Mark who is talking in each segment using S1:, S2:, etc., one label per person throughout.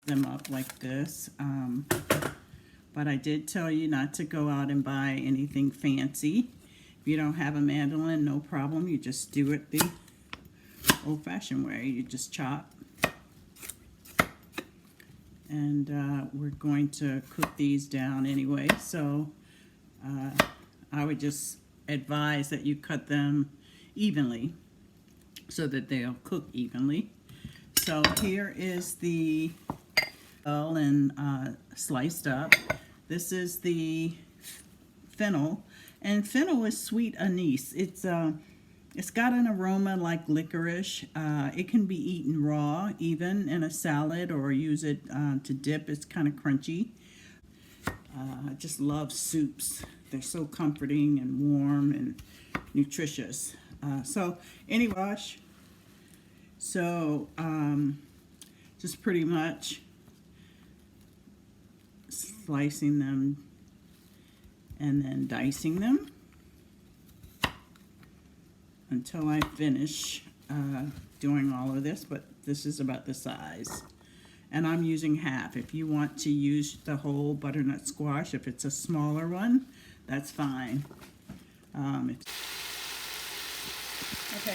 S1: them up like this. But I did tell you not to go out and buy anything fancy. If you don't have a mandolin, no problem. You just do it the old-fashioned way. You just chop. And we're going to cook these down anyway. So I would just advise that you cut them evenly so that they'll cook evenly. So here is the and sliced up. This is the fennel, and fennel is sweet anise. It's got an aroma like licorice. It can be eaten raw, even in a salad, or use it to dip. It's kind of crunchy. I just love soups. They're so comforting and warm and nutritious. So anyway, so just pretty much slicing them and then dicing them until I finish doing all of this, but this is about the size. And I'm using half. If you want to use the whole butternut squash, if it's a smaller one, that's fine. Okay,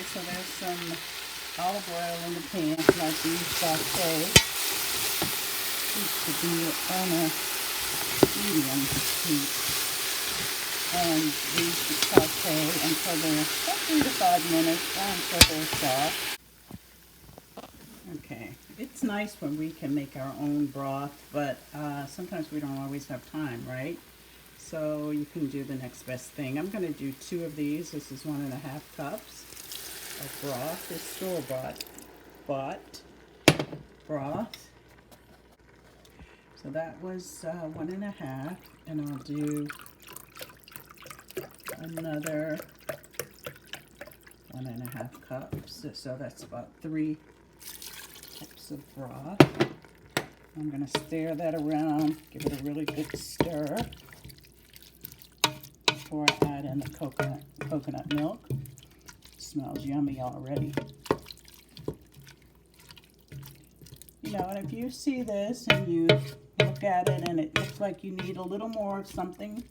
S1: so there's some olive oil in the pan, like these sauté. These to be on a medium heat. And these saute until they're about 3 to 5 minutes until they're soft. Okay, it's nice when we can make our own broth, but sometimes we don't always have time, right? So you can do the next best thing. I'm going to do 2 of these. This is 1.5 cups of broth. It's store-bought broth. So that was 1.5, and I'll do another 1.5 cups. So that's about 3 cups of broth. I'm going to stir that around, give it a really good stir before I add in the coconut milk. It smells yummy already. You know, and if you see this and you look at it and it looks like you need a little more of something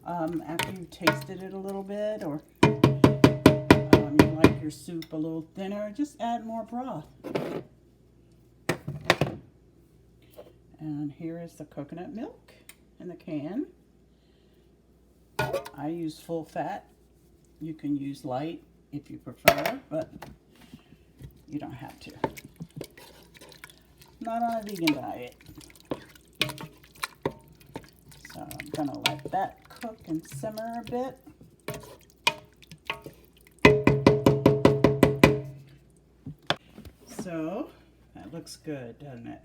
S1: after you've tasted it a little bit, or you like your soup a little thinner, just add more broth. And here is the coconut milk in the can. I use full fat. You can use light if you prefer, but you don't have to. Not on a vegan diet. So I'm going to let that cook and simmer a bit. So that looks good, doesn't it?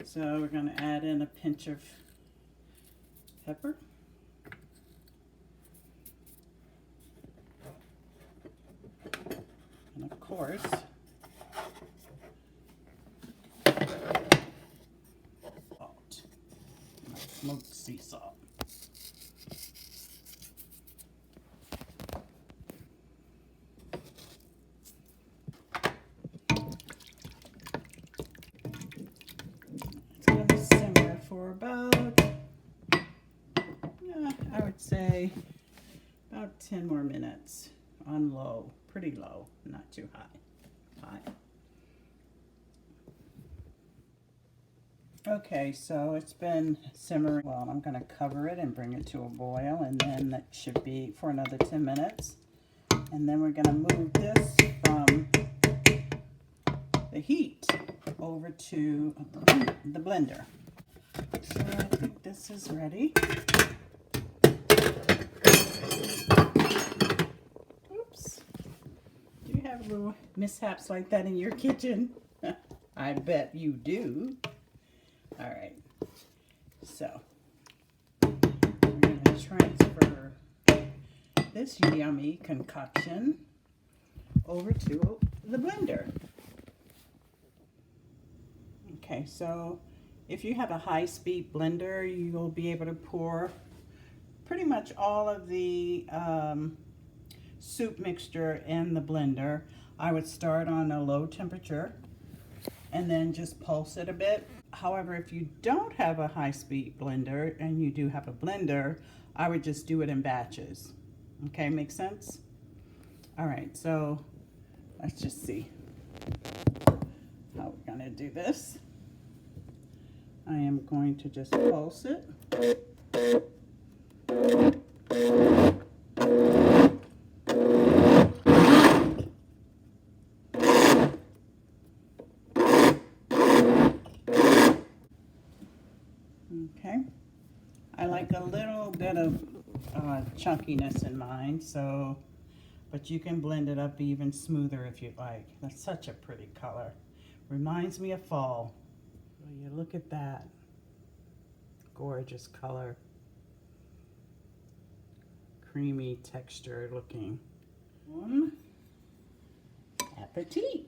S1: So we're going to add in a pinch of pepper. And of course, salt. Smoked sea salt. It's going to simmer for about, I would say, about 10 more minutes on low, pretty low, not too high. Okay, so it's been simmering. Well, I'm going to cover it and bring it to a boil, and then that should be for another 10 minutes. And then we're going to move this from the heat over to the blender. So I think this is ready. Oops. Do you have little mishaps like that in your kitchen? I bet you do. All right, so we're going to transfer this yummy concoction over to the blender. Okay, so if you have a high-speed blender, you'll be able to pour pretty much all of the soup mixture in the blender. I would start on a low temperature and then just pulse it a bit. However, if you don't have a high-speed blender and you do have a blender, I would just do it in batches. Okay, make sense? All right, so let's just see how we're gonna do this. I am going to just pulse it. Okay, I like a little bit of chunkiness in mine, so, but you can blend it up even smoother if you'd like. That's such a pretty color. Reminds me of fall. Well, you look at that. Gorgeous color. Creamy texture looking. Bon appetit.